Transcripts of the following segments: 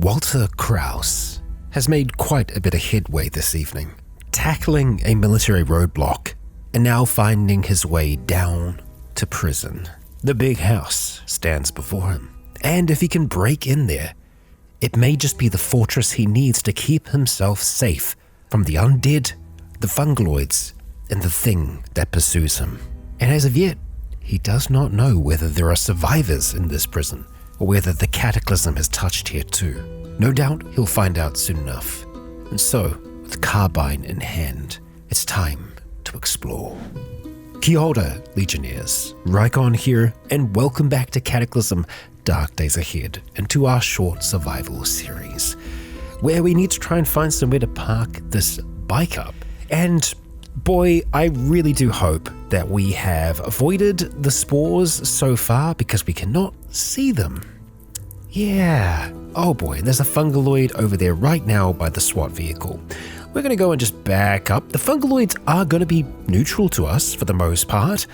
Walter Krauss has made quite a bit of headway this evening, tackling a military roadblock and now finding his way down to prison. The big house stands before him, and if he can break in there, it may just be the fortress he needs to keep himself safe from the undead, the fungaloids, and the thing that pursues him. And as of yet, he does not know whether there are survivors in this prison or whether the Cataclysm has touched here too. No doubt he'll find out soon enough. And so, with carbine in hand, it's time to explore. Kia ora, Legionnaires. Rykon here, and welcome back to Cataclysm Dark Days Ahead, and to our short survival series, where we need to try and find somewhere to park this bike up. And boy, I really do hope that we have avoided the spores so far because we cannot see them. Yeah. Oh boy, there's a fungaloid over there right now by the SWAT vehicle. We're going to go and just back up. The fungaloids are going to be neutral to us for the most part,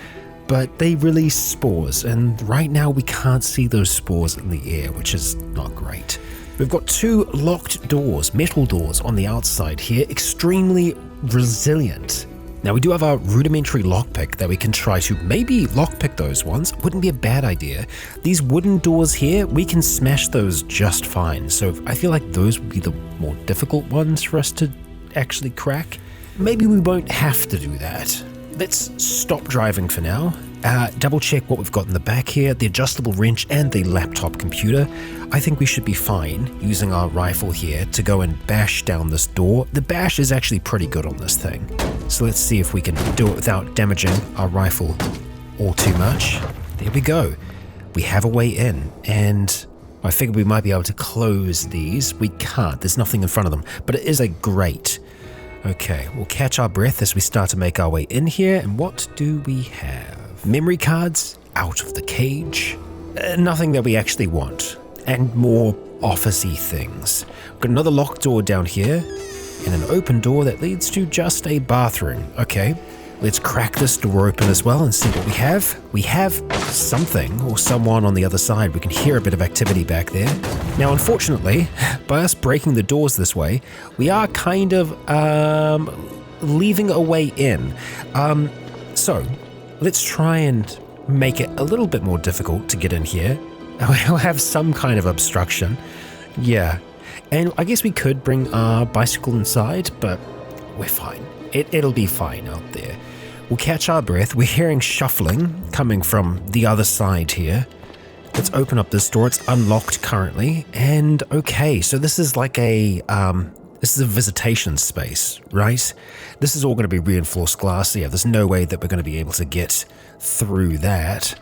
but they release spores, and right now we can't see those spores in the air, which is not great. We've got two locked doors, metal doors on the outside here, extremely resilient. Now we do have our rudimentary lockpick that we can try to maybe lockpick those ones. Wouldn't be a bad idea. These wooden doors here, we can smash those just fine. So I feel like those would be the more difficult ones for us to actually crack. Maybe we won't have to do that. Let's stop driving for now. Double check what we've got in the back here, the adjustable wrench and the laptop computer. I think we should be fine using our rifle here to go and bash down this door. The bash is actually pretty good on this thing. So let's see if we can do it without damaging our rifle all too much. There we go. We have a way in, and I figured we might be able to close these. We can't, there's nothing in front of them, but it is a grate. Okay, we'll catch our breath as we start to make our way in here. And what do we have? Memory cards out of the cage. Nothing that we actually want. And more office-y things. We've got another locked door down here and an open door that leads to just a bathroom. Okay, let's crack this door open as well and see what we have. We have something or someone on the other side. We can hear a bit of activity back there. Now, unfortunately, by us breaking the doors this way, we are kind of leaving a way in. So let's try and make it a little bit more difficult to get in here. We'll have some kind of obstruction. Yeah. And I guess we could bring our bicycle inside, but we're fine. It'll be fine out there. We'll catch our breath. We're hearing shuffling coming from the other side here. Let's open up this door. It's unlocked currently. And okay, so this is like a visitation space, right? This is all going to be reinforced glass. Yeah, there's no way that we're going to be able to get through that.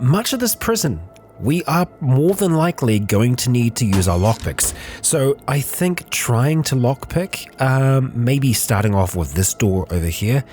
Much of this prison, we are more than likely going to need to use our lockpicks. So I think trying to lockpick, maybe starting off with this door over here,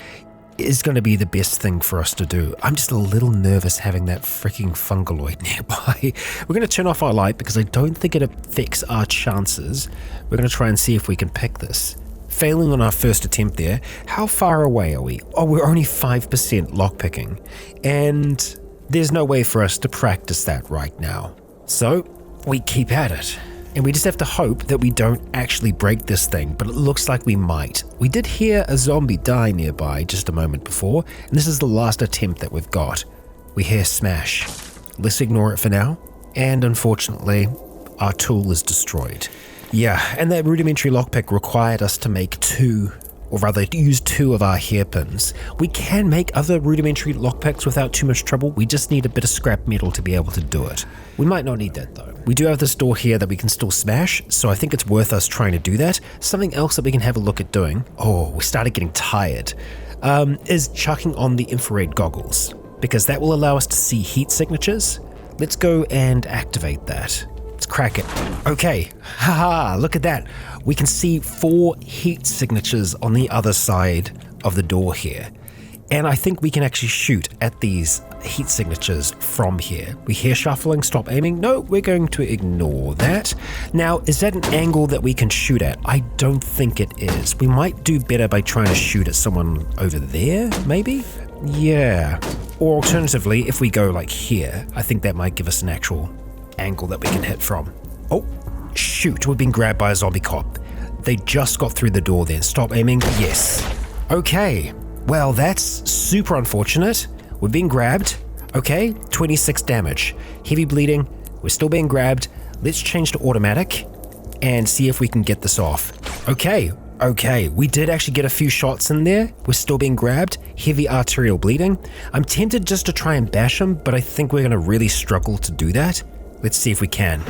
is going to be the best thing for us to do. I'm just a little nervous having that freaking fungaloid nearby. We're going to turn off our light because I don't think it affects our chances. We're going to try and see if we can pick this. Failing on our first attempt there. How far away are we? Oh, we're only 5% lockpicking. And there's no way for us to practice that right now. So we keep at it. And we just have to hope that we don't actually break this thing, but it looks like we might. We did hear a zombie die nearby just a moment before, and this is the last attempt that we've got. We hear smash. Let's ignore it for now. And unfortunately, our tool is destroyed. Yeah, and that rudimentary lockpick required us to make use two of our hairpins. We can make other rudimentary lockpicks without too much trouble. We just need a bit of scrap metal to be able to do it. We might not need that though. We do have this door here that we can still smash, so I think it's worth us trying to do that. Something else that we can have a look at doing, we started getting tired, is chucking on the infrared goggles, because that will allow us to see heat signatures. Let's go and activate that. Let's crack it. Okay, haha, look at that. We can see 4 heat signatures on the other side of the door here. And I think we can actually shoot at these heat signatures from here. We hear shuffling, stop aiming. No, we're going to ignore that. Now, is that an angle that we can shoot at? I don't think it is. We might do better by trying to shoot at someone over there, maybe? Yeah. Or alternatively, if we go like here, I think that might give us an actual angle that we can hit from. Oh, shoot, we've been grabbed by a zombie cop. They just got through the door then. Stop aiming. Yes. Okay. Well, that's super unfortunate. We've been grabbed. Okay, 26 damage. Heavy bleeding. We're still being grabbed. Let's change to automatic and see if we can get this off. Okay, we did actually get a few shots in there. We're still being grabbed. Heavy arterial bleeding. I'm tempted just to try and bash him, but I think we're going to really struggle to do that. Let's see if we can.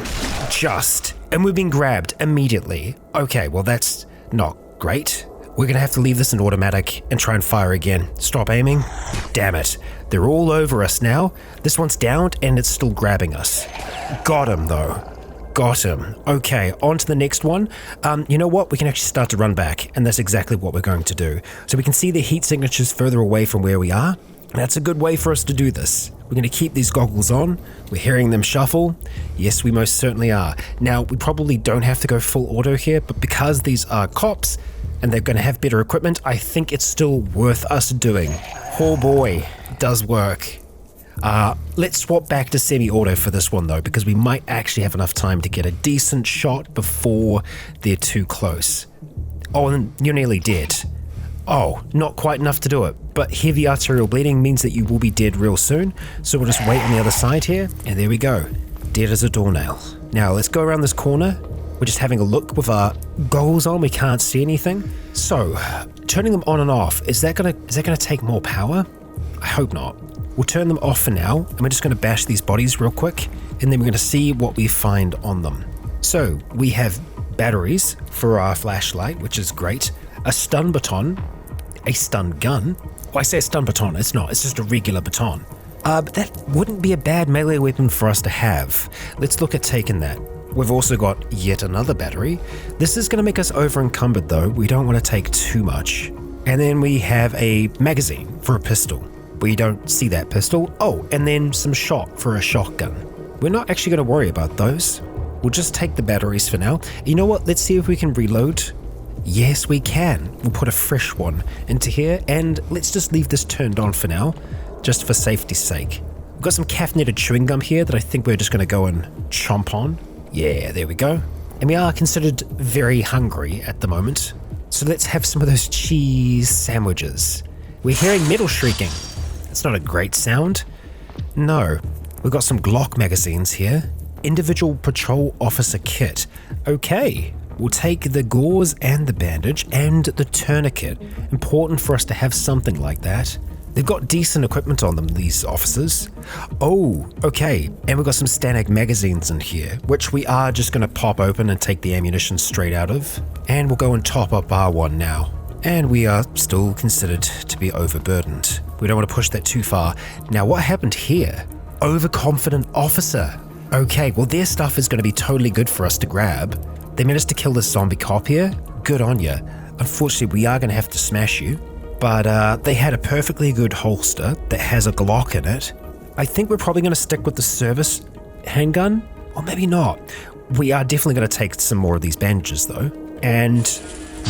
And we've been grabbed immediately. Okay, well that's not great. We're going to have to leave this in automatic and try and fire again. Stop aiming. Damn it. They're all over us now. This one's downed and it's still grabbing us. Got him though. Got him. Okay, on to the next one. You know what? We can actually start to run back, and that's exactly what we're going to do. So we can see the heat signatures further away from where we are. That's a good way for us to do this. We're going to keep these goggles on. We're hearing them shuffle. Yes, we most certainly are. Now, we probably don't have to go full auto here, but because these are cops and they're going to have better equipment, I think it's still worth us doing. Oh boy, it does work. Let's swap back to semi-auto for this one though, because we might actually have enough time to get a decent shot before they're too close. Oh, and you're nearly dead. Oh, not quite enough to do it, but heavy arterial bleeding means that you will be dead real soon, so we'll just wait on the other side here, and there we go. Dead as a doornail. Now, let's go around this corner. We're just having a look with our goggles on, we can't see anything. So, turning them on and off, is that gonna take more power? I hope not. We'll turn them off for now, and we're just gonna bash these bodies real quick, and then we're gonna see what we find on them. So, we have batteries for our flashlight, which is great. A stun baton, a stun gun. Well, I say a stun baton, it's not, it's just a regular baton. But that wouldn't be a bad melee weapon for us to have. Let's look at taking that. We've also got yet another battery. This is going to make us over encumbered though. We don't want to take too much. And then we have a magazine for a pistol. We don't see that pistol. Oh, and then some shot for a shotgun. We're not actually going to worry about those. We'll just take the batteries for now. You know what? Let's see if we can reload. Yes, we can. We'll put a fresh one into here, and let's just leave this turned on for now, just for safety's sake. We've got some caffeinated chewing gum here that I think we're just going to go and chomp on. Yeah, there we go. And we are considered very hungry at the moment, so let's have some of those cheese sandwiches. We're hearing metal shrieking. That's not a great sound. No. We've got some Glock magazines here. Individual patrol officer kit. Okay. We'll take the gauze and the bandage and the tourniquet. Important for us to have something like that. They've got decent equipment on them, these officers. Oh, okay. And we've got some Stanag magazines in here, which we are just going to pop open and take the ammunition straight out of. And we'll go and top up our one now. And we are still considered to be overburdened. We don't want to push that too far. Now, what happened here? Overconfident officer. Okay, well, their stuff is going to be totally good for us to grab. They managed to kill this zombie cop here. Good on ya. Unfortunately, we are going to have to smash you. But they had a perfectly good holster that has a Glock in it. I think we're probably going to stick with the service handgun, or maybe not. We are definitely going to take some more of these bandages though. And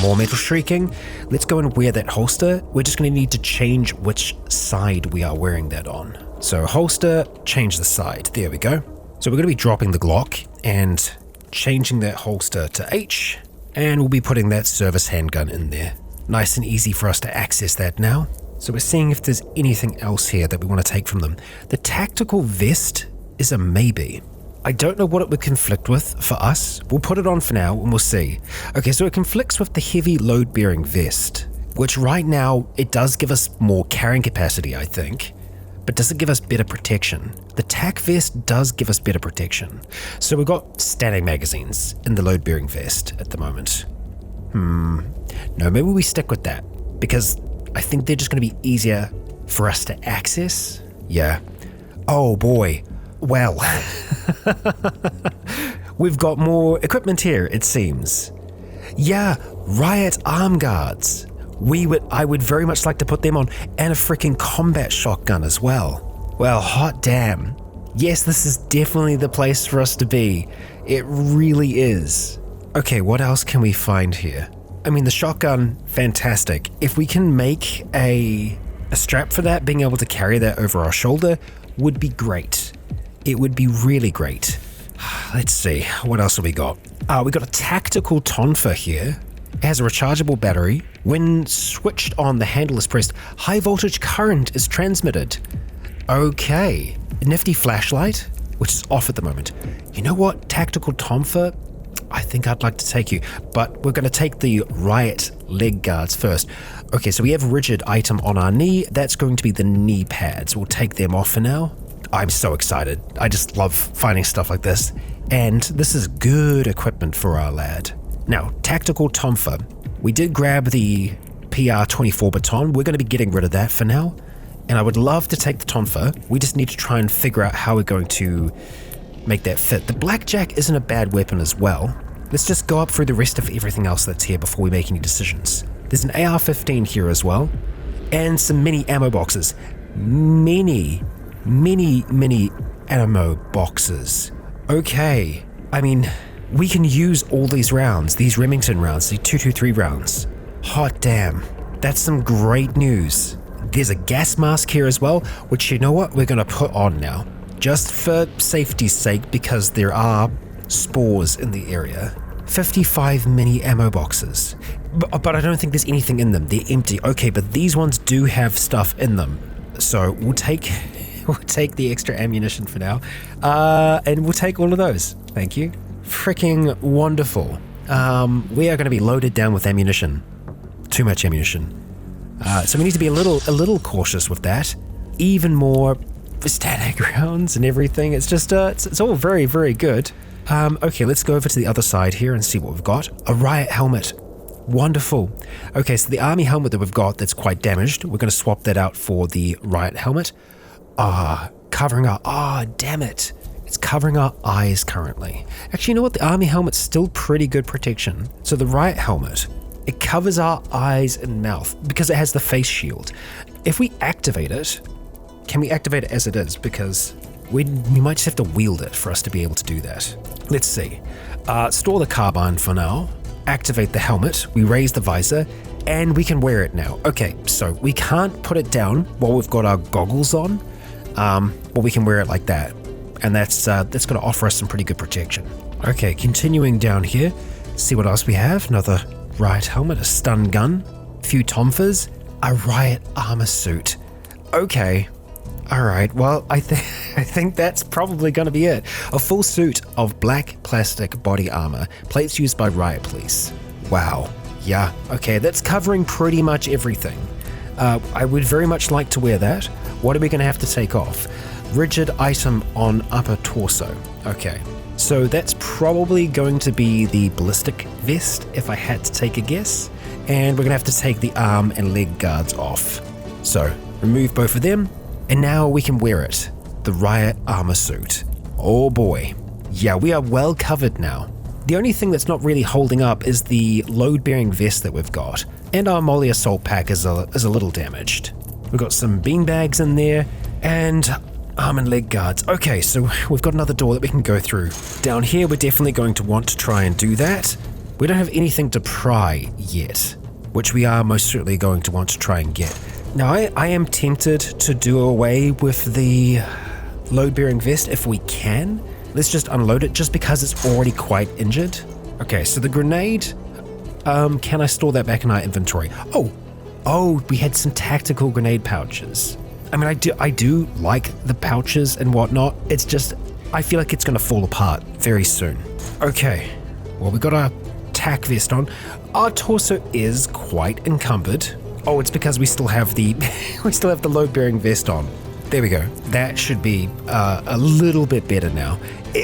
more metal shrieking. Let's go and wear that holster. We're just going to need to change which side we are wearing that on. So holster, change the side. There we go. So we're going to be dropping the Glock and changing that holster to H, and we'll be putting that service handgun in there. Nice and easy for us to access that now. So we're seeing if there's anything else here that we want to take from them. The tactical vest is a maybe. I don't know what it would conflict with for us. We'll put it on for now and we'll see. Okay, so it conflicts with the heavy load-bearing vest, which right now it does give us more carrying capacity, I think, but does it give us better protection? The tac vest does give us better protection. So we've got Stanag magazines in the load-bearing vest at the moment. No, maybe we stick with that, because I think they're just going to be easier for us to access. Yeah. Oh boy. Well, we've got more equipment here, it seems. Yeah, riot arm guards. I would very much like to put them on, and a freaking combat shotgun as well. Well, hot damn. Yes, this is definitely the place for us to be. It really is. Okay, what else can we find here? I mean, the shotgun, fantastic. If we can make a strap for that, being able to carry that over our shoulder would be great. It would be really great. let's see, what else have we got? We got a tactical tonfa here. It has a rechargeable battery. When switched on, the handle is pressed. High voltage current is transmitted. Okay. A nifty flashlight, which is off at the moment. You know what, tactical tonfa? I think I'd like to take you, but we're going to take the riot leg guards first. Okay, so we have rigid item on our knee. That's going to be the knee pads. We'll take them off for now. I'm so excited. I just love finding stuff like this. And this is good equipment for our lad. Now, tactical tonfa. We did grab the PR24 baton. We're going to be getting rid of that for now. And I would love to take the tonfa. We just need to try and figure out how we're going to make that fit. The blackjack isn't a bad weapon as well. Let's just go up through the rest of everything else that's here before we make any decisions. There's an AR-15 here as well. And some mini ammo boxes. Many ammo boxes. Okay. I mean, we can use all these rounds, these Remington rounds, the 223 rounds. Hot damn. That's some great news. There's a gas mask here as well, which you know what, we're going to put on now. Just for safety's sake, because there are spores in the area. 55 mini ammo boxes. But I don't think there's anything in them. They're empty. Okay, but these ones do have stuff in them. So we'll take the extra ammunition for now. And we'll take all of those. Thank you. Freaking wonderful. We are going to be loaded down with ammunition. Too much ammunition. So we need to be a little cautious with that. Even more static rounds and everything. It's just it's all very, very good. Okay, let's go over to the other side here and see what we've got. A riot helmet. Wonderful. Okay, so the army helmet that we've got that's quite damaged, we're going to swap that out for the riot helmet. Covering our... damn it. It's covering our eyes currently. Actually, you know what? The army helmet's still pretty good protection. So the riot helmet, it covers our eyes and mouth because it has the face shield. If we activate it, can we activate it as it is? Because we might just have to wield it for us to be able to do that. Let's see. Store the carbine for now. Activate the helmet. We raise the visor. And we can wear it now. Okay, so we can't put it down while we've got our goggles on. But we can wear it like that. And that's going to offer us some pretty good protection. Okay, continuing down here. See what else we have. Another riot helmet, a stun gun, a few tonfas, a riot armor suit. Okay. All right, well, I think that's probably going to be it. A full suit of black plastic body armor, plates used by riot police. Wow. Yeah, okay, that's covering pretty much everything. I would very much like to wear that. What are we going to have to take off? Rigid item on upper torso. Okay, so that's probably going to be the ballistic vest, if I had to take a guess. And we're going to have to take the arm and leg guards off. So, remove both of them. And now we can wear it. The riot armor suit. Oh boy. Yeah, we are well covered now. The only thing that's not really holding up is the load-bearing vest that we've got. And our Molly assault pack is a little damaged. We've got some beanbags in there and arm and leg guards. Okay, so we've got another door that we can go through. Down here, we're definitely going to want to try and do that. We don't have anything to pry yet, which we are most certainly going to want to try and get. Now, I am tempted to do away with the load-bearing vest if we can. Let's just unload it just because it's already quite injured. Okay, so the grenade, can I store that back in our inventory? Oh, we had some tactical grenade pouches. I mean, I do like the pouches and whatnot. It's just, I feel like it's going to fall apart very soon. Okay, well, we got our tac vest on. Our torso is quite encumbered. Oh, it's because we still have the load-bearing vest on. There we go. That should be a little bit better now.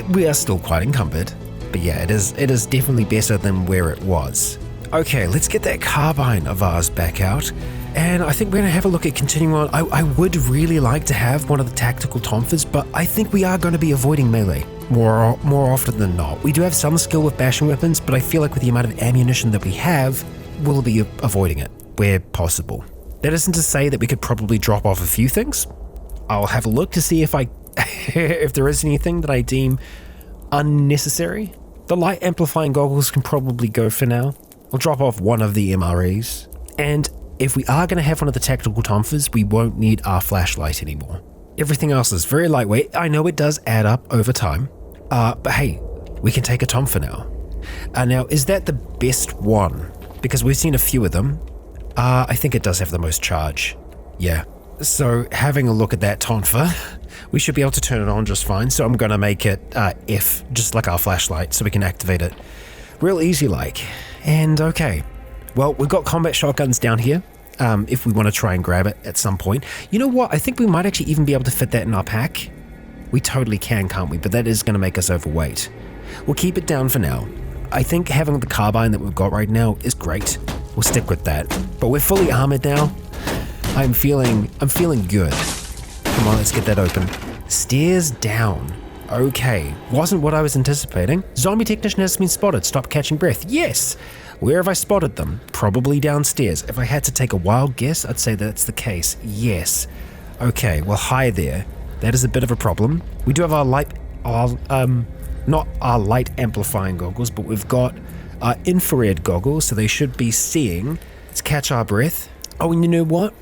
We are still quite encumbered, but yeah, it is definitely better than where it was. Okay, let's get that carbine of ours back out, and I think we're going to have a look at continuing on. I would really like to have one of the tactical tonfas, but I think we are going to be avoiding melee more often than not. We do have some skill with bashing weapons, but I feel like with the amount of ammunition that we have, we'll be avoiding it where possible. That isn't to say that we could probably drop off a few things. I'll have a look to see if if there is anything that I deem unnecessary. The light amplifying goggles can probably go for now. I'll drop off one of the MREs. And if we are going to have one of the tactical tonfas, we won't need our flashlight anymore. Everything else is very lightweight. I know it does add up over time. But hey, we can take a Tonfa now. Now, is that the best one? Because we've seen a few of them. I think it does have the most charge. Yeah. So having a look at that Tonfa, we should be able to turn it on just fine. So I'm going to make it F, just like our flashlight, so we can activate it real easy like. And okay. Well, we've got combat shotguns down here. If we want to try and grab it at some point. You know what? I think we might actually even be able to fit that in our pack. We totally can, can't we? But that is going to make us overweight. We'll keep it down for now. I think having the carbine that we've got right now is great. We'll stick with that. But we're fully armored now. I'm feeling good. Come on, let's get that open. Stairs down. Okay, wasn't what I was anticipating. Zombie technician has been spotted. Stop catching breath. Yes. Where have I spotted them? Probably downstairs. If I had to take a wild guess, I'd say that's the case. Yes. Okay, well, hi there. That is a bit of a problem. We do have our not our light amplifying goggles, but we've got our infrared goggles, so they should be seeing. Let's catch our breath. Oh, and you know what?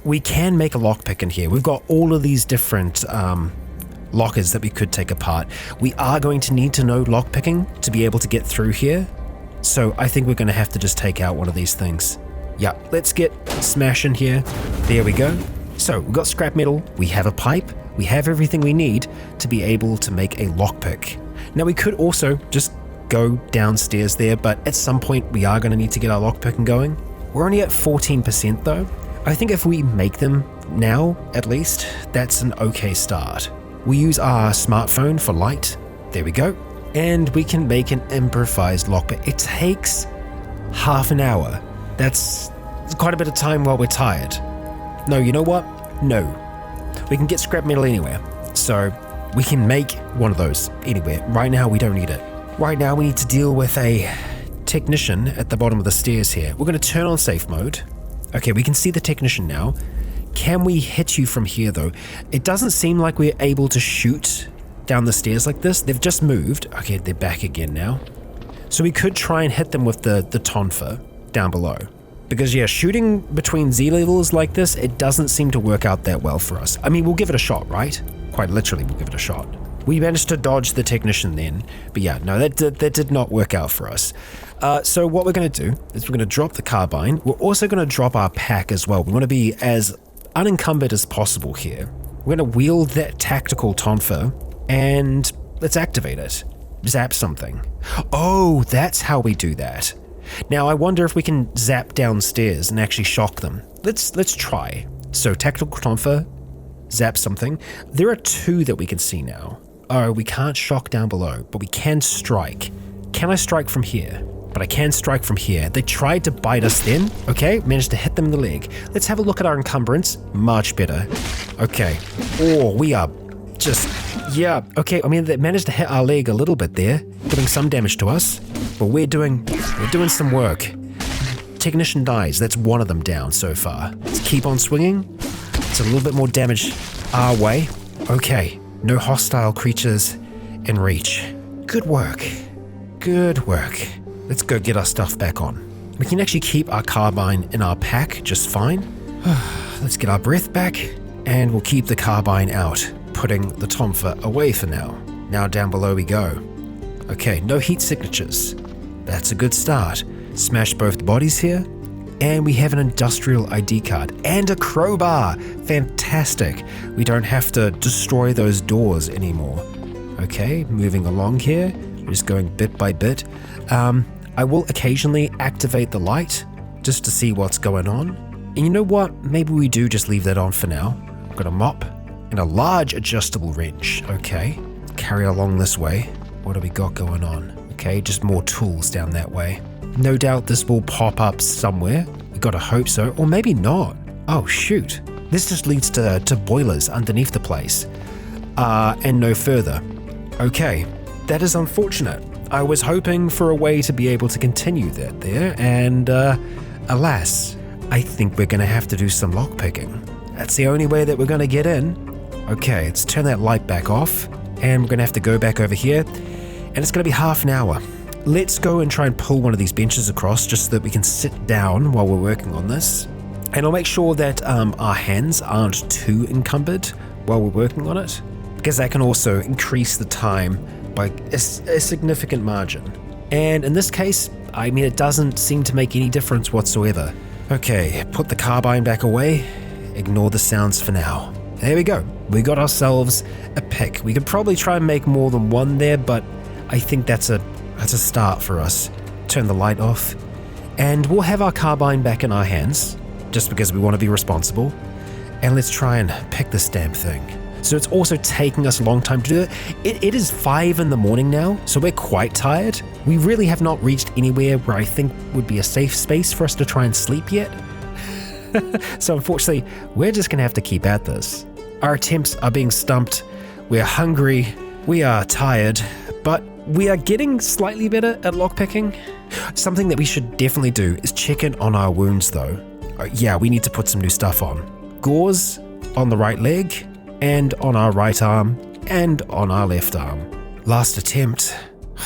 We can make a lockpick in here. We've got all of these different lockers that we could take apart. We are going to need to know lockpicking to be able to get through here. So I think we're going to have to just take out one of these things. Yeah, let's get smashing here. There we go. So we've got scrap metal, we have a pipe, we have everything we need to be able to make a lockpick. Now we could also just go downstairs there, but at some point we are going to need to get our lockpicking going. We're only at 14% though. I think if we make them now, at least, that's an okay start. We use our smartphone for light. There we go. And we can make an improvised lockpick. It takes half an hour. That's quite a bit of time while we're tired. No, you know what? No. We can get scrap metal anywhere. So we can make one of those anywhere. Right now, we don't need it. Right now, we need to deal with a technician at the bottom of the stairs here. We're going to turn on safe mode. Okay, we can see the technician now. Can we hit you from here, though? It doesn't seem like we're able to shoot down the stairs like this. They've just moved. Okay, they're back again now. So we could try and hit them with the Tonfa down below. Because yeah, shooting between Z levels like this, it doesn't seem to work out that well for us. I mean, we'll give it a shot, right? Quite literally, we'll give it a shot. We managed to dodge the technician then. But yeah, no, that did not work out for us. So what we're going to do is we're going to drop the carbine. We're also going to drop our pack as well. We want to be as unencumbered as possible here. We're going to wield that tactical Tonfa and let's activate it. Zap something. Oh, that's how we do that. Now I wonder if we can zap downstairs and actually shock them. Let's try. So tactical Tonfa, zap something. There are two that we can see now. Oh, we can't shock down below, but we can strike. Can I strike from here? But I can strike from here. They tried to bite us then. Okay, managed to hit them in the leg. Let's have a look at our encumbrance. Much better. Okay. Oh, we are just, yeah. Okay, I mean, they managed to hit our leg a little bit there, doing some damage to us. But we're doing some work. Technician dies. That's one of them down so far. Let's keep on swinging. It's a little bit more damage our way. Okay, no hostile creatures in reach. Good work. Good work. Let's go get our stuff back on. We can actually keep our carbine in our pack just fine. Let's get our breath back, and we'll keep the carbine out, putting the Tonfa away for now. Now down below we go. Okay, no heat signatures. That's a good start. Smash both bodies here, and we have an industrial ID card and a crowbar. Fantastic. We don't have to destroy those doors anymore. Okay, moving along here. We're just going bit by bit. I will occasionally activate the light just to see what's going on. And you know what? Maybe we do just leave that on for now. I've got a mop and a large adjustable wrench. Okay, carry along this way. What do we got going on? Okay, just more tools down that way. No doubt this will pop up somewhere. We gotta hope so, or maybe not. Oh shoot. This just leads to boilers underneath the place. And no further. Okay, that is unfortunate. I was hoping for a way to be able to continue that there, and alas, I think we're gonna have to do some lockpicking. That's the only way that we're gonna get in. Okay, let's turn that light back off, and we're gonna have to go back over here, and it's gonna be half an hour. Let's go and try and pull one of these benches across just so that we can sit down while we're working on this. And I'll make sure that our hands aren't too encumbered while we're working on it, because that can also increase the time by a significant margin. And in this case, I mean, it doesn't seem to make any difference whatsoever. Okay, put the carbine back away. Ignore the sounds for now. There we go. We got ourselves a pick. We could probably try and make more than one there, but I think that's a start for us. Turn the light off, and we'll have our carbine back in our hands, just because we want to be responsible. And let's try and pick this damn thing. So it's also taking us a long time to do it. It is 5 in the morning now, so we're quite tired. We really have not reached anywhere where I think would be a safe space for us to try and sleep yet. So unfortunately, we're just going to have to keep at this. Our attempts are being stumped. We're hungry. We are tired, but we are getting slightly better at lockpicking. Something that we should definitely do is check in on our wounds though. Yeah, we need to put some new stuff on. Gauze on the right leg, and on our right arm, and on our left arm. Last attempt.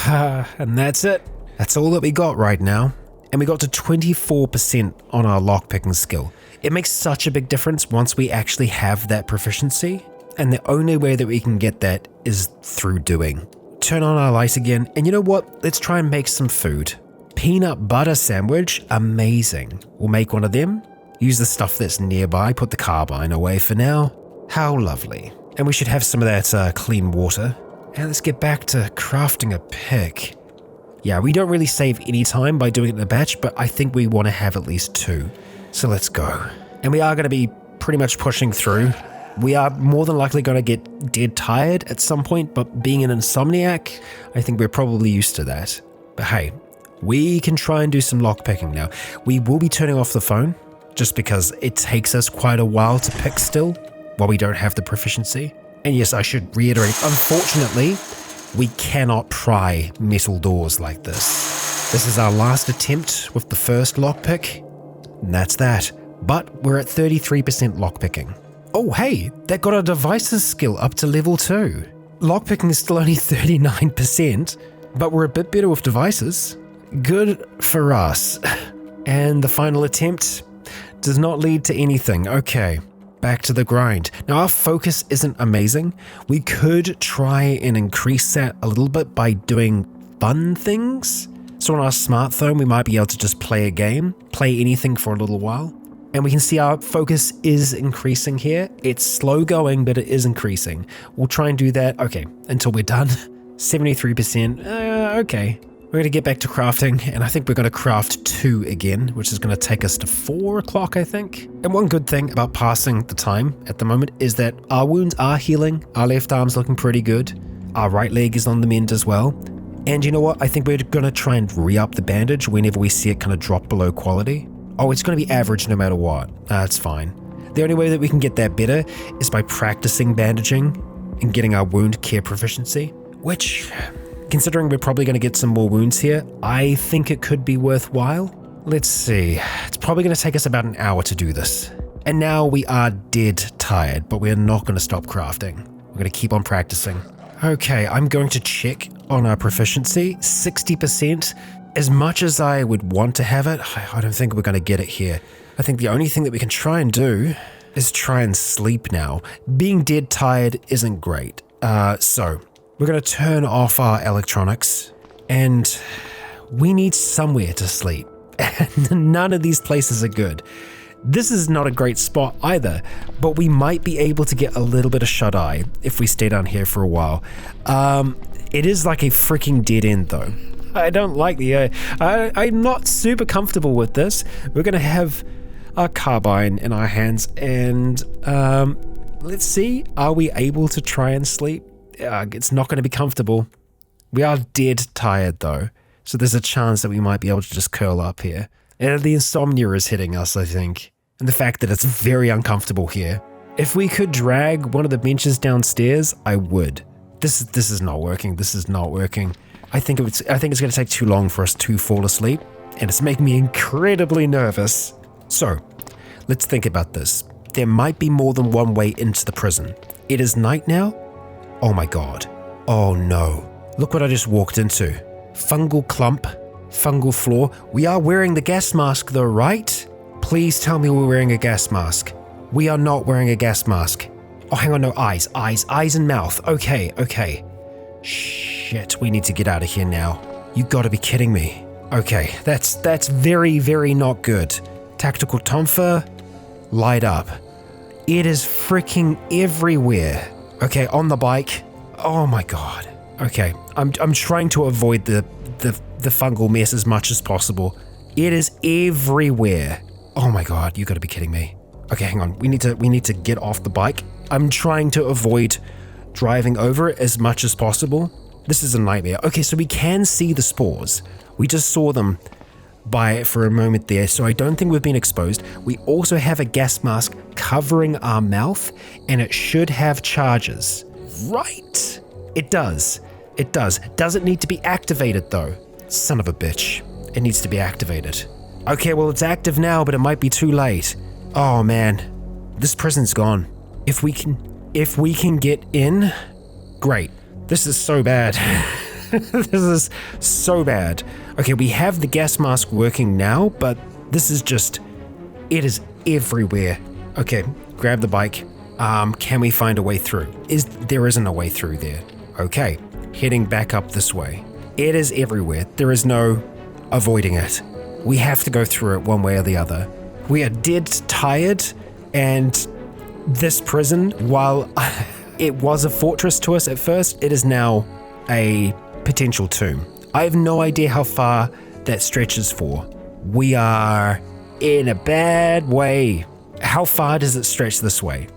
And that's it. That's all that we got right now. And we got to 24% on our lockpicking skill. It makes such a big difference once we actually have that proficiency, and the only way that we can get that is through doing. Turn on our light again, and you know what? Let's try and make some food. Peanut butter sandwich, amazing. We'll make one of them, use the stuff that's nearby, put the carbine away for now. How lovely. And we should have some of that clean water. And let's get back to crafting a pick. Yeah, we don't really save any time by doing it in a batch, but I think we want to have at least 2. So let's go. And we are going to be pretty much pushing through. We are more than likely going to get dead tired at some point, but being an insomniac, I think we're probably used to that. But hey, we can try and do some lockpicking now. We will be turning off the phone, just because it takes us quite a while to pick still, while we don't have the proficiency. And yes, I should reiterate, unfortunately, we cannot pry metal doors like this. This is our last attempt with the first lockpick, and that's that. But we're at 33% lockpicking. Oh hey, that got our devices skill up to level 2. Lockpicking is still only 39%, but we're a bit better with devices. Good for us. And the final attempt does not lead to anything. Okay, back to the grind. Now our focus isn't amazing. We could try and increase that a little bit by doing fun things. So on our smartphone, we might be able to just play a game, play anything for a little while. And we can see our focus is increasing here. It's slow going, but it is increasing. We'll try and do that, okay, until we're done. 73%, okay. We're going to get back to crafting, and I think we're going to craft 2 again, which is going to take us to 4 o'clock, I think. And one good thing about passing the time at the moment is that our wounds are healing. Our left arm's looking pretty good. Our right leg is on the mend as well. And you know what? I think we're going to try and re-up the bandage whenever we see it kind of drop below quality. Oh, it's going to be average no matter what. That's fine. The only way that we can get that better is by practicing bandaging and getting our wound care proficiency, which, considering we're probably going to get some more wounds here, I think it could be worthwhile. Let's see. It's probably going to take us about an hour to do this. And now we are dead tired, but we're not going to stop crafting. We're going to keep on practicing. Okay, I'm going to check on our proficiency. 60%. As much as I would want to have it, I don't think we're going to get it here. I think the only thing that we can try and do is try and sleep now. Being dead tired isn't great. So we're going to turn off our electronics, and we need somewhere to sleep. And none of these places are good. This is not a great spot either, but we might be able to get a little bit of shut-eye if we stay down here for a while. It is like a freaking dead end though. I don't like the, I'm not super comfortable with this. We're going to have our carbine in our hands, and let's see, are we able to try and sleep? It's not going to be comfortable. We are dead tired though, so there's a chance that we might be able to just curl up here. And the insomnia is hitting us, I think. And the fact that it's very uncomfortable here. If we could drag one of the benches downstairs, I would. This is not working. This is not working. I think it's going to take too long for us to fall asleep, and it's making me incredibly nervous. So, let's think about this. There might be more than one way into the prison. It is night now. Oh my god. Oh no. Look what I just walked into. Fungal clump. Fungal floor. We are wearing the gas mask though, right? Please tell me we're wearing a gas mask. We are not wearing a gas mask. Oh, hang on, no, eyes and mouth. Okay. Shit, we need to get out of here now. You gotta be kidding me. Okay, that's very, very not good. Tactical Tomfer, light up. It is freaking everywhere. Okay, on the bike. Oh my god. Okay, I'm trying to avoid the fungal mess as much as possible. It is everywhere. Oh my god, you gotta be kidding me. Okay, hang on. We need to get off the bike. I'm trying to avoid driving over it as much as possible. This is a nightmare. Okay, so we can see the spores. We just saw them for a moment there, so I don't think we've been exposed. We also have a gas mask covering our mouth, and it should have charges. Right? It does. It does. Does it need to be activated though? Son of a bitch. It needs to be activated. Okay, well it's active now, but it might be too late. Oh man. This prison's gone. If we can get in, great. This is so bad. This is so bad. Okay, we have the gas mask working now, but this is just, it is everywhere. Okay, grab the bike. Can we find a way through? There isn't a way through there. Okay, heading back up this way. It is everywhere. There is no avoiding it. We have to go through it one way or the other. We are dead tired, and this prison, while it was a fortress to us at first, it is now a potential tomb. I have no idea how far that stretches for. We are in a bad way. How far does it stretch this way?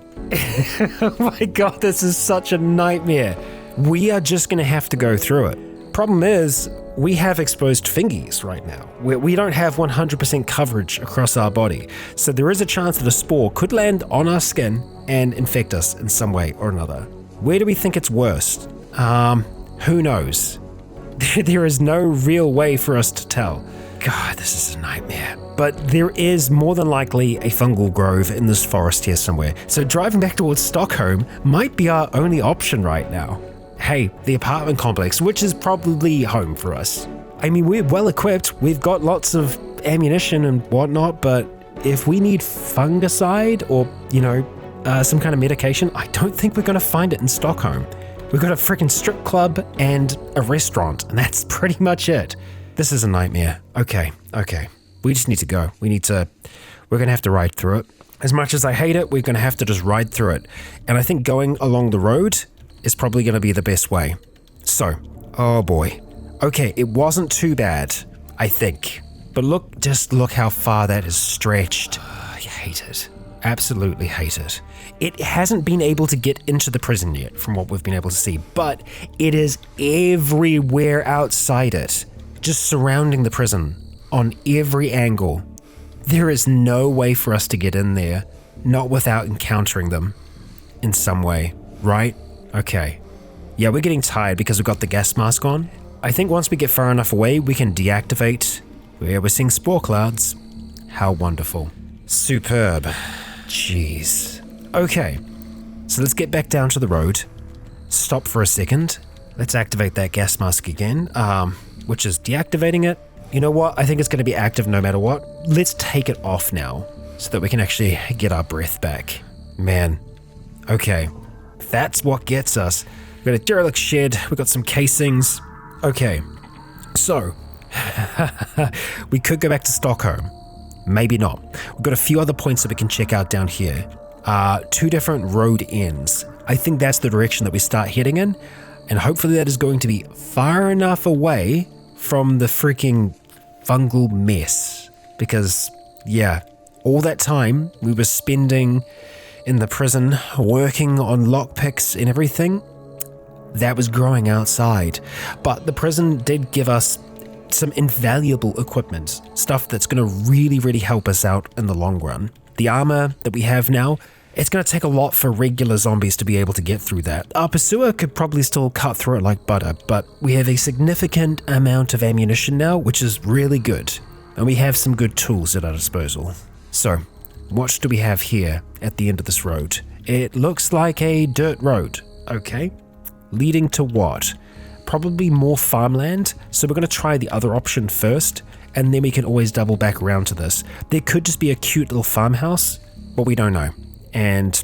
Oh my god, this is such a nightmare. We are just going to have to go through it. Problem is, we have exposed fingies right now. We don't have 100% coverage across our body, so there is a chance that a spore could land on our skin and infect us in some way or another. Where do we think it's worst? Who knows? There is no real way for us to tell. God, this is a nightmare. But there is more than likely a fungal grove in this forest here somewhere, so driving back towards Stockholm might be our only option right now. Hey, the apartment complex, which is probably home for us. I mean, we're well equipped, we've got lots of ammunition and whatnot, but if we need fungicide or, some kind of medication, I don't think we're going to find it in Stockholm. We've got a freaking strip club and a restaurant, and that's pretty much it. This is a nightmare. Okay. We just need to go. We're going to have to ride through it. As much as I hate it, we're going to have to just ride through it. And I think going along the road is probably going to be the best way. So, oh boy. Okay, it wasn't too bad, I think. But just look how far that is stretched. I hate it. Absolutely hate it. It hasn't been able to get into the prison yet, from what we've been able to see, but it is everywhere outside it, just surrounding the prison on every angle. There is no way for us to get in there, not without encountering them in some way, right? Okay. Yeah, we're getting tired because we've got the gas mask on. I think once we get far enough away, we can deactivate. Yeah, we're seeing spore clouds. How wonderful. Superb. Jeez. Okay, so let's get back down to the road. Stop for a second. Let's activate that gas mask again, which is deactivating it. You know what? I think it's going to be active no matter what. Let's take it off now so that we can actually get our breath back. Man. Okay. That's what gets us. We've got a derelict shed. We've got some casings. Okay. So, we could go back to Stockholm. Maybe not. We've got a few other points that we can check out down here. 2 different road ends. I think that's the direction that we start heading in, and hopefully that is going to be far enough away from the freaking fungal mess. Because, yeah, all that time we were spending in the prison working on lockpicks and everything, that was growing outside. But the prison did give us some invaluable equipment, stuff that's going to really, really help us out in the long run. The armor that we have now, it's going to take a lot for regular zombies to be able to get through that. Our pursuer could probably still cut through it like butter, but we have a significant amount of ammunition now, which is really good. And we have some good tools at our disposal. So, what do we have here at the end of this road? It looks like a dirt road. Okay. Leading to what? Probably more farmland, so we're going to try the other option first, and then we can always double back around to this. There could just be a cute little farmhouse, but we don't know. And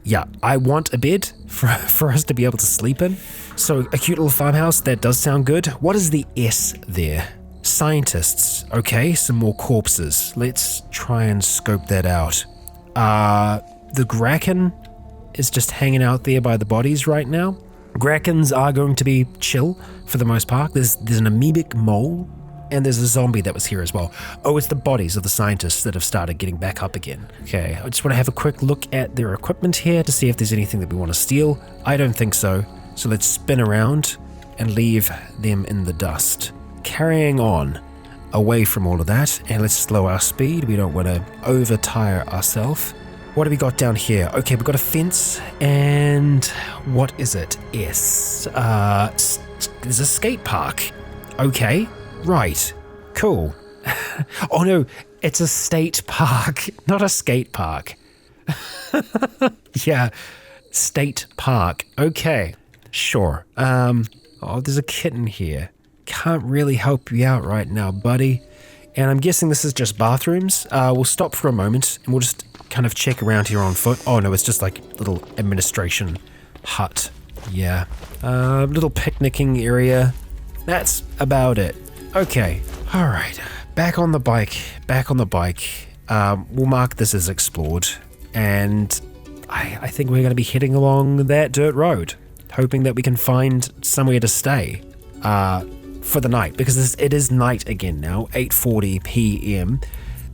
Yeah, I want a bed for us to be able to sleep in. So a cute little farmhouse, that does sound good. What is the S there? Scientists. Okay, some more corpses. Let's try and scope that out. The Kraken is just hanging out there by the bodies right now. Krakens are going to be chill for the most part. There's an amoebic mole, and there's a zombie that was here as well. Oh, it's the bodies of the scientists that have started getting back up again. Okay, I just want to have a quick look at their equipment here to see if there's anything that we want to steal. I don't think so. So let's spin around and leave them in the dust. Carrying on away from all of that, and let's slow our speed. We don't want to over-tire ourselves. What have we got down here? Okay, we've got a fence, and what is it? Yes, there's a skate park. Okay, right, cool. Oh no, it's a state park, not a skate park. Yeah, state park. Okay, sure. Oh, there's a kitten here. Can't really help you out right now, buddy. And I'm guessing this is just bathrooms. We'll stop for a moment, and we'll just kind of check around here on foot. Oh no, it's just like a little administration hut. Yeah. Little picnicking area. That's about it. Okay. All right. Back on the bike. We'll mark this as explored. And I think we're going to be heading along that dirt road, hoping that we can find somewhere to stay for the night, because it is night again now, 8:40 p.m.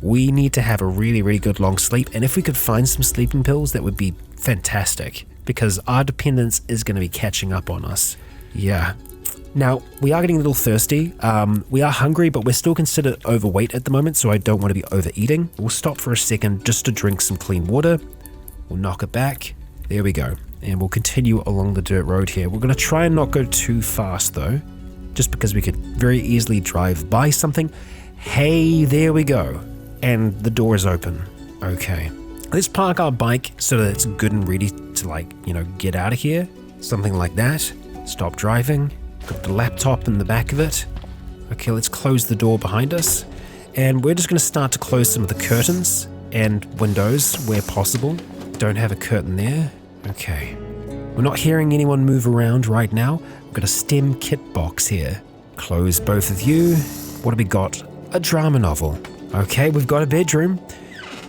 We need to have a really, really good long sleep, and if we could find some sleeping pills, that would be fantastic, because our dependence is going to be catching up on us. Yeah. Now, we are getting a little thirsty. We are hungry, but we're still considered overweight at the moment, so I don't want to be overeating. We'll stop for a second just to drink some clean water. We'll knock it back. There we go. And we'll continue along the dirt road here. We're going to try and not go too fast, though, just because we could very easily drive by something. Hey, there we go. And the door is open. Okay. Let's park our bike so that it's good and ready to, get out of here. Something like that. Stop driving. Got the laptop in the back of it. Okay, let's close the door behind us. And we're just going to start to close some of the curtains and windows where possible. Don't have a curtain there. Okay. We're not hearing anyone move around right now. We've got a STEM kit box here. Close both of you. What have we got? A drama novel. Okay, we've got a bedroom.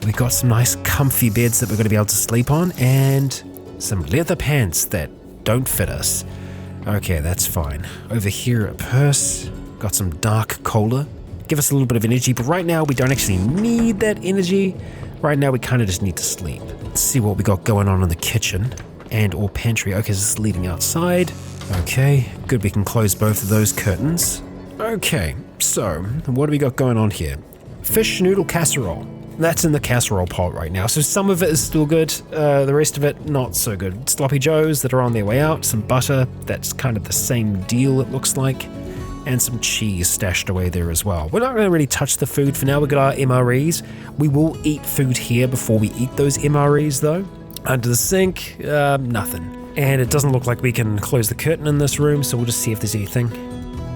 We've got some nice comfy beds that we're going to be able to sleep on, and some leather pants that don't fit us. Okay, that's fine. Over here, a purse. Got some dark cola. Give us a little bit of energy, but right now we don't actually need that energy. Right now we kind of just need to sleep. Let's see what we got going on in the kitchen and or pantry. Okay, this is leading outside. Okay, good, we can close both of those curtains. Okay, so what do we got going on here? Fish noodle casserole. That's in the casserole pot right now, so some of it is still good, the rest of it not so good. Sloppy joes that are on their way out, some butter, that's kind of the same deal it looks like, and some cheese stashed away there as well. We're not going to really touch the food for now. We've got our MREs. We will eat food here before we eat those MREs though. Under the sink, nothing. And it doesn't look like we can close the curtain in this room, so we'll just see if there's anything.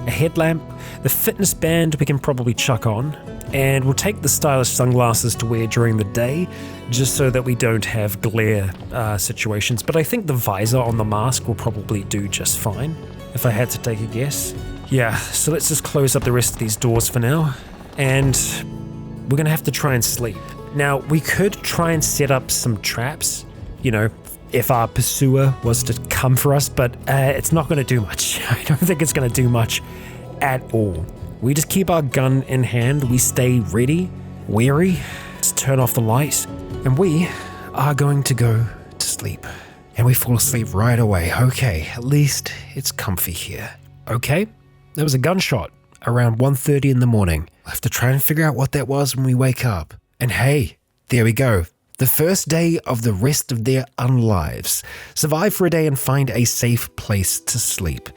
A headlamp, the fitness band we can probably chuck on, and we'll take the stylish sunglasses to wear during the day, just so that we don't have glare situations. But I think the visor on the mask will probably do just fine, if I had to take a guess. Yeah, so let's just close up the rest of these doors for now, and we're going to have to try and sleep. Now, we could try and set up some traps, if our pursuer was to come for us, but it's not going to do much. I don't think it's going to do much at all. We just keep our gun in hand, we stay ready, wary, let's turn off the light, and we are going to go to sleep. And we fall asleep right away. Okay, at least it's comfy here. Okay, there was a gunshot around 1:30 in the morning. We'll have to try and figure out what that was when we wake up. And hey, there we go. The first day of the rest of their unlives. Survive for a day and find a safe place to sleep.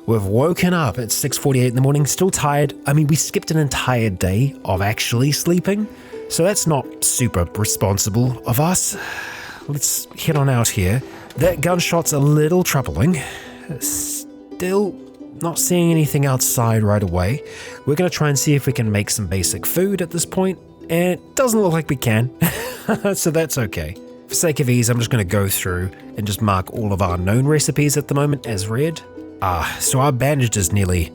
We've woken up at 6:48 in the morning, still tired. I mean, we skipped an entire day of actually sleeping, so that's not super responsible of us. Let's head on out here. That gunshot's a little troubling. Still not seeing anything outside right away. We're going to try and see if we can make some basic food at this point, and it doesn't look like we can, so that's okay. For sake of ease, I'm just going to go through and just mark all of our known recipes at the moment as read. So our bandage is nearly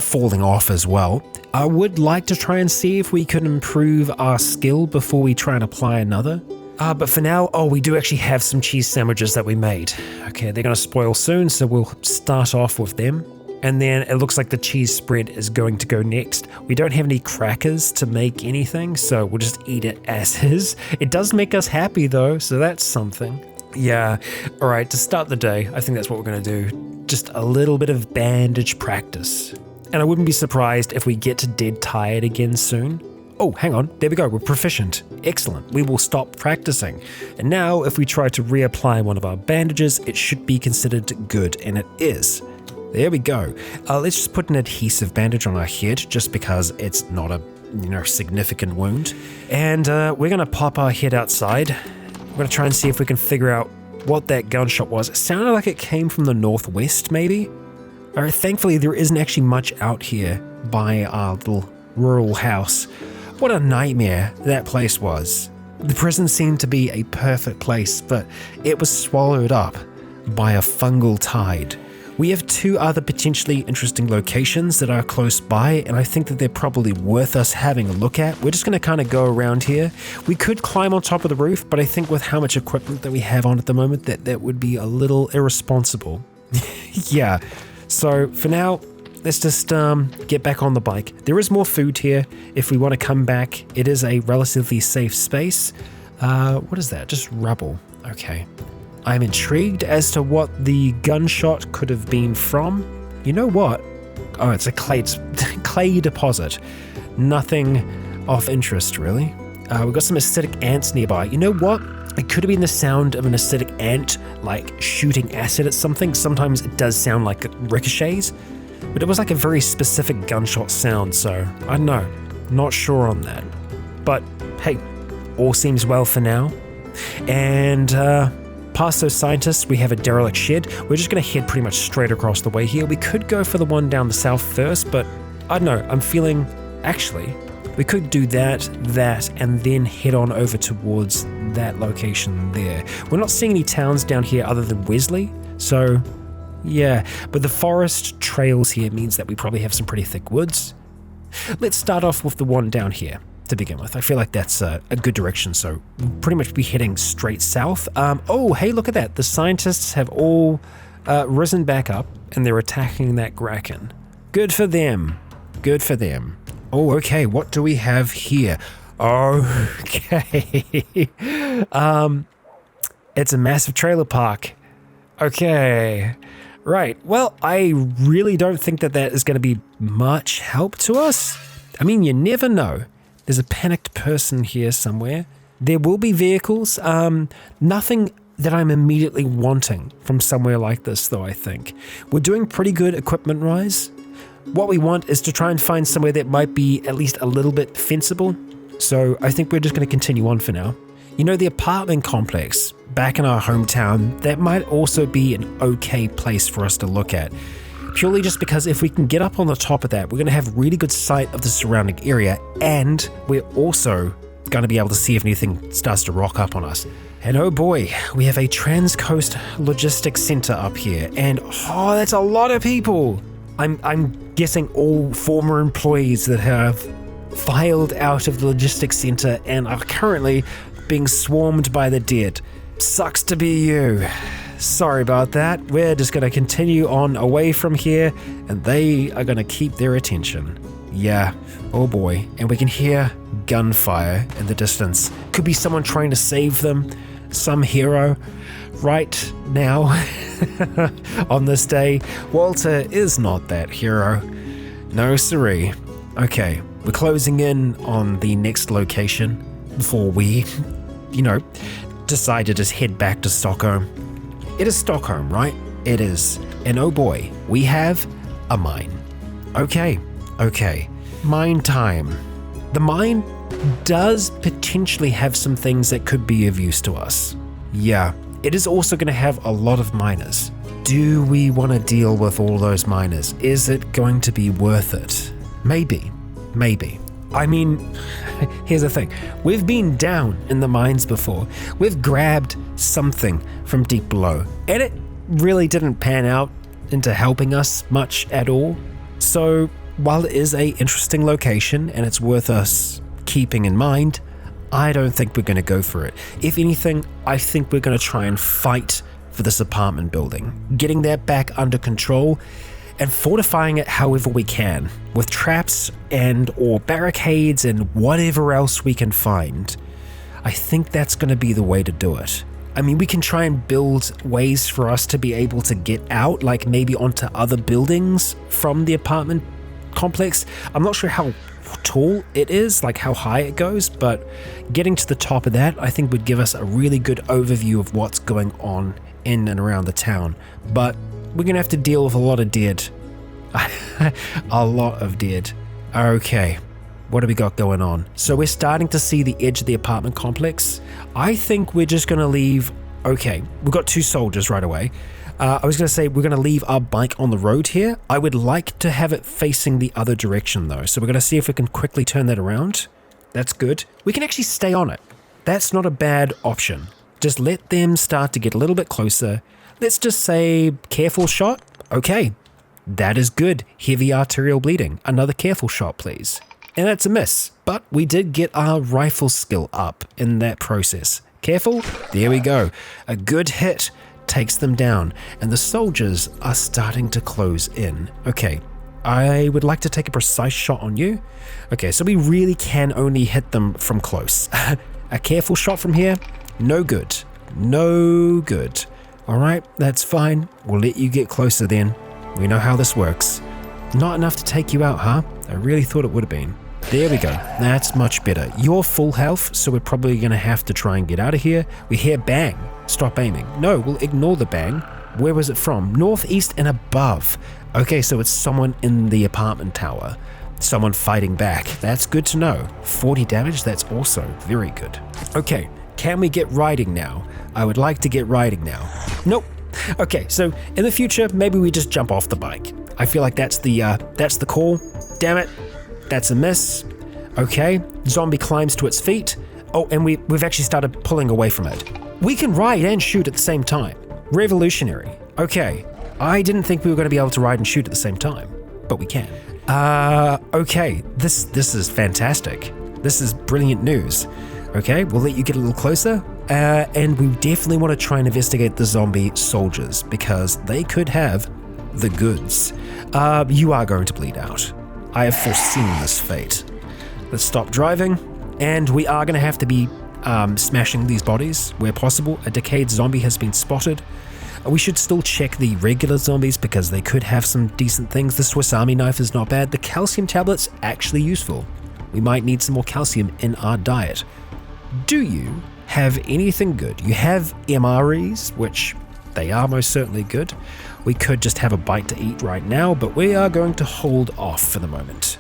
falling off as well. I would like to try and see if we can improve our skill before we try and apply another. But for now, we do actually have some cheese sandwiches that we made. Okay, they're going to spoil soon, so we'll start off with them. And then it looks like the cheese spread is going to go next. We don't have any crackers to make anything, so we'll just eat it as is. It does make us happy though, so that's something. Yeah, alright, to start the day, I think that's what we're going to do. Just a little bit of bandage practice. And I wouldn't be surprised if we get to dead tired again soon. Oh, hang on, there we go, we're proficient. Excellent, we will stop practicing. And now, if we try to reapply one of our bandages, it should be considered good, and it is. There we go. Let's just put an adhesive bandage on our head, just because it's not a significant wound. And we're going to pop our head outside. We're going to try and see if we can figure out what that gunshot was. It sounded like it came from the northwest, maybe? Alright, thankfully there isn't actually much out here by our little rural house. What a nightmare that place was. The prison seemed to be a perfect place, but it was swallowed up by a fungal tide. We have two other potentially interesting locations that are close by, and I think that they're probably worth us having a look at. We're just going to kind of go around here. We could climb on top of the roof, but I think with how much equipment that we have on at the moment, that would be a little irresponsible. Yeah, so for now, let's just get back on the bike. There is more food here if we want to come back. It is a relatively safe space. What is that? Just rubble. Okay. I'm intrigued as to what the gunshot could have been from. You know what? Oh, it's a clay deposit. Nothing of interest, really. We've got some acidic ants nearby. You know what? It could have been the sound of an acidic ant, like shooting acid at something. Sometimes it does sound like it ricochets, but it was like a very specific gunshot sound, so I don't know. Not sure on that. But hey, all seems well for now. And past those scientists, we have a derelict shed. We're just going to head pretty much straight across the way here. We could go for the one down the south first, but I don't know. I'm feeling, actually, we could do that, and then head on over towards that location there. We're not seeing any towns down here other than Wesley, so yeah. But the forest trails here means that we probably have some pretty thick woods. Let's start off with the one down here to begin with. I feel like that's a good direction, so we'll pretty much be heading straight south. Oh, hey, look at that. The scientists have all risen back up, and they're attacking that Kraken. Good for them. Good for them. Oh, okay, what do we have here? Okay. It's a massive trailer park. Okay. Right, well, I really don't think that is going to be much help to us. I mean, you never know. There's a panicked person here somewhere. There will be vehicles. Nothing that I'm immediately wanting from somewhere like this, though, I think. We're doing pretty good equipment-wise. What we want is to try and find somewhere that might be at least a little bit fensible. So I think we're just going to continue on for now. You know, the apartment complex back in our hometown, that might also be an okay place for us to look at. Purely just because if we can get up on the top of that, we're going to have really good sight of the surrounding area, and we're also going to be able to see if anything starts to rock up on us. And oh boy, we have a Transcoast Logistics Center up here, and oh, that's a lot of people. I'm guessing all former employees that have filed out of the logistics center and are currently being swarmed by the dead. Sucks to be you. Sorry about that. We're just going to continue on away from here, and they are going to keep their attention. Yeah, oh boy. And we can hear gunfire in the distance. Could be someone trying to save them, some hero. Right now, on this day, Walter is not that hero. No siree. Okay, we're closing in on the next location before we, decide to just head back to Stockholm. It is Stockholm, right? It is. And oh boy, we have a mine. Okay. Mine time. The mine does potentially have some things that could be of use to us. Yeah, it is also going to have a lot of miners. Do we want to deal with all those miners? Is it going to be worth it? Maybe. I mean, here's the thing. We've been down in the mines before. We've grabbed something from deep below, and it really didn't pan out into helping us much at all. So while it is a interesting location and it's worth us keeping in mind, I don't think we're going to go for it. If anything, I think we're going to try and fight for this apartment building, getting that back under control and fortifying it however we can with traps and or barricades and whatever else we can find. I think that's going to be the way to do it. I mean, we can try and build ways for us to be able to get out, like maybe onto other buildings from the apartment complex. I'm not sure how tall it is, like how high it goes, but getting to the top of that, I think would give us a really good overview of what's going on in and around the town. But we're gonna have to deal with a lot of dead. A lot of dead. Okay, what do we got going on? So we're starting to see the edge of the apartment complex. I think we're just gonna leave. Okay, we've got 2 soldiers right away. I was gonna say we're gonna leave our bike on the road here. I would like to have it facing the other direction though. So we're gonna see if we can quickly turn that around. That's good. We can actually stay on it. That's not a bad option. Just let them start to get a little bit closer. Let's just say careful shot. Okay, that is good. Heavy arterial bleeding. Another careful shot, please. And that's a miss, but we did get our rifle skill up in that process. Careful. There we go. A good hit takes them down, and the soldiers are starting to close in. Okay, I would like to take a precise shot on you. Okay, so we really can only hit them from close. A careful shot from here, no good. No good. All right, that's fine. We'll let you get closer then. We know how this works. Not enough to take you out, huh? I really thought it would have been. There we go. That's much better. You're full health, so we're probably going to have to try and get out of here. We hear bang. Stop aiming. No, we'll ignore the bang. Where was it from? Northeast and above. Okay, so it's someone in the apartment tower. Someone fighting back. That's good to know. 40 damage, that's also very good. Okay, can we get riding now? I would like to get riding now. Nope. Okay, so in the future, maybe we just jump off the bike. I feel like that's the call. Damn it. That's a miss. Okay, zombie climbs to its feet. Oh, and we've actually started pulling away from it. We can ride and shoot at the same time. Revolutionary. Okay, I didn't think we were going to be able to ride and shoot at the same time, but we can. Okay, this is fantastic. This is brilliant news. Okay, we'll let you get a little closer. And we definitely want to try and investigate the zombie soldiers because they could have the goods. You are going to bleed out. I have foreseen this fate. Let's stop driving, and we are going to have to be smashing these bodies where possible. A decayed zombie has been spotted. We should still check the regular zombies because they could have some decent things. The Swiss Army knife is not bad. The calcium tablet's actually useful. We might need some more calcium in our diet. Do you have anything good? You have MREs, which they are most certainly good. We could just have a bite to eat right now, but we are going to hold off for the moment.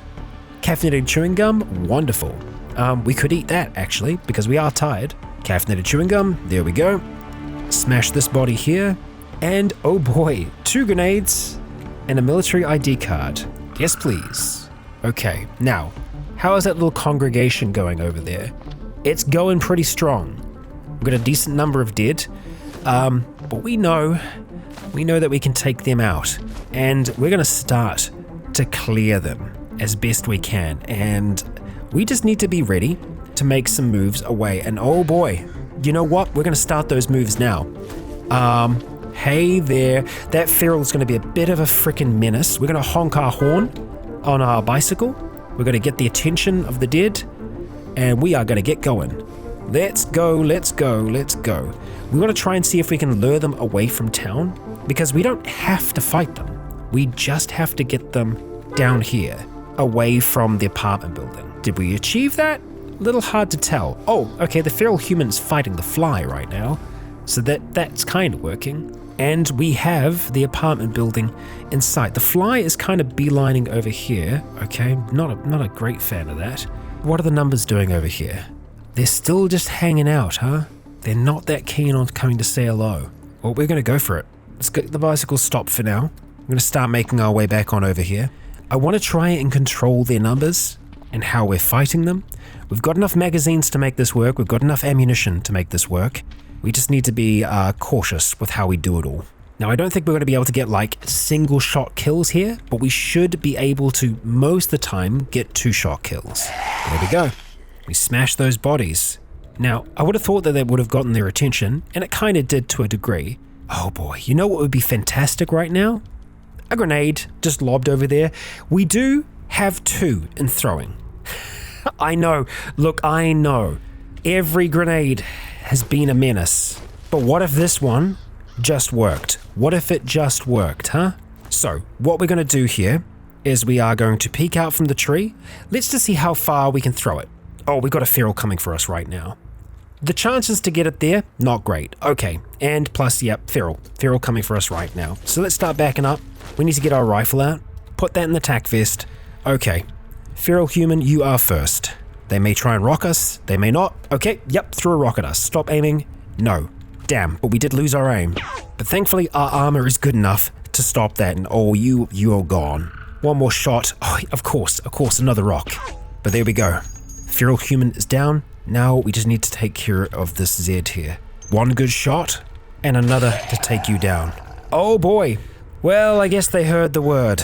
Caffeinated chewing gum, wonderful. We could eat that actually, because we are tired. Caffeinated chewing gum, there we go. Smash this body here. And oh boy, 2 grenades and a military ID card. Yes, please. Okay, now, how is that little congregation going over there? It's going pretty strong. We've got a decent number of dead, but we know that we can take them out, and we're going to start to clear them as best we can, and we just need to be ready to make some moves away. And oh boy, you know what? We're going to start those moves now. Hey there, that feral is going to be a bit of a freaking menace. We're going to honk our horn on our bicycle. We're going to get the attention of the dead, and we are going to get going. Let's go, let's go, let's go. We want to try and see if we can lure them away from town, because we don't have to fight them. We just have to get them down here, away from the apartment building. Did we achieve that? A little hard to tell. Oh, okay, the feral human's fighting the fly right now, so that's kind of working. And we have the apartment building in sight. The fly is kind of beelining over here. Okay, not a great fan of that. What are the numbers doing over here? They're still just hanging out, huh? They're not that keen on coming to say hello. Well, we're going to go for it. Let's get the bicycle stopped for now. I'm going to start making our way back on over here. I want to try and control their numbers. and how we're fighting them. We've got enough magazines to make this work. We've got enough ammunition to make this work. We just need to be cautious with how we do it all. Now, I don't think we're going to be able to get like single shot kills here, but we should be able to most of the time get 2-shot kills. There we go. We smashed those bodies. Now, I would have thought that would have gotten their attention, and it kind of did to a degree. Oh boy, you know what would be fantastic right now? A grenade just lobbed over there. We do have 2 in throwing. I know, look, I know. Every grenade has been a menace. But what if this one just worked? What if it just worked, huh? So, what we're going to do here is we are going to peek out from the tree. Let's just see how far we can throw it. Oh, we got a feral coming for us right now. The chances to get it there, not great. Okay, and plus, yep, feral coming for us right now. So let's start backing up. We need to get our rifle out, put that in the tac vest. Okay, feral human, you are first. They may try and rock us, they may not. Okay, yep, threw a rock at us. Stop aiming. No. Damn, but we did lose our aim. But thankfully, our armor is good enough to stop that, and oh, you are gone. One more shot. Oh, of course, another rock. But there we go. Feral human is down. Now we just need to take care of this Z here. One good shot, and another to take you down. Oh boy. Well, I guess they heard the word.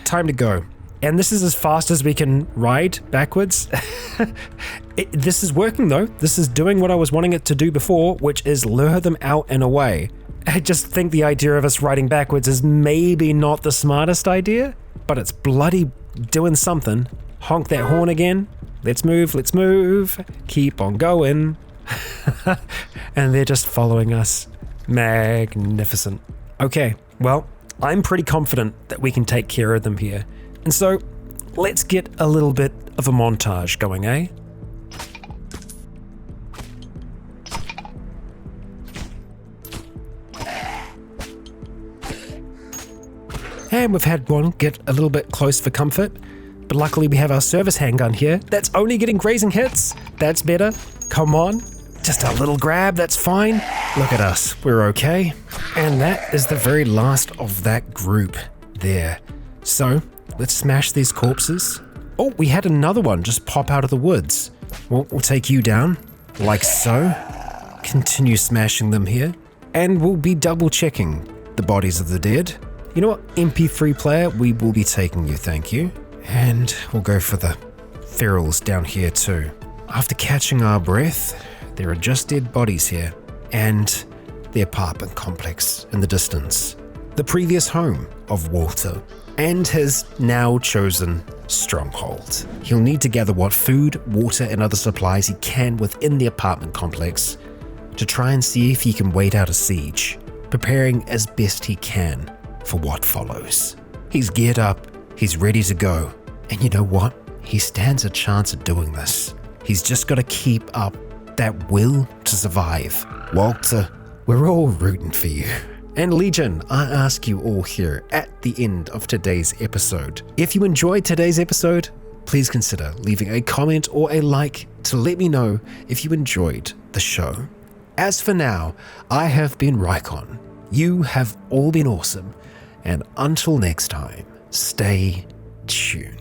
Time to go. And this is as fast as we can ride backwards. This is working though. This is doing what I was wanting it to do before, which is lure them out and away. I just think the idea of us riding backwards is maybe not the smartest idea, but it's bloody doing something. Honk that horn again. Let's move. Keep on going. And they're just following us. Magnificent. Okay, well, I'm pretty confident that we can take care of them here. And so, let's get a little bit of a montage going, eh? And we've had one get a little bit close for comfort, but luckily we have our service handgun here. That's only getting grazing hits. That's better. Come on. Just a little grab, that's fine. Look at us, we're okay. And that is the very last of that group there. So, let's smash these corpses. Oh, we had another one just pop out of the woods. Well, we'll take you down, like so. Continue smashing them here. And we'll be double checking the bodies of the dead. You know what, MP3 player, we will be taking you, thank you. And we'll go for the ferals down here too. After catching our breath, there are just dead bodies here. And the apartment complex in the distance. The previous home of Walter. And his now chosen stronghold. He'll need to gather what food, water, and other supplies he can within the apartment complex to try and see if he can wait out a siege, preparing as best he can for what follows. He's geared up, he's ready to go, and you know what? He stands a chance at doing this. He's just got to keep up that will to survive. Walter, we're all rooting for you. And Legion, I ask you all here at the end of today's episode, if you enjoyed today's episode, please consider leaving a comment or a like to let me know if you enjoyed the show. As for now, I have been Rykon. You have all been awesome, and until next time, stay tuned.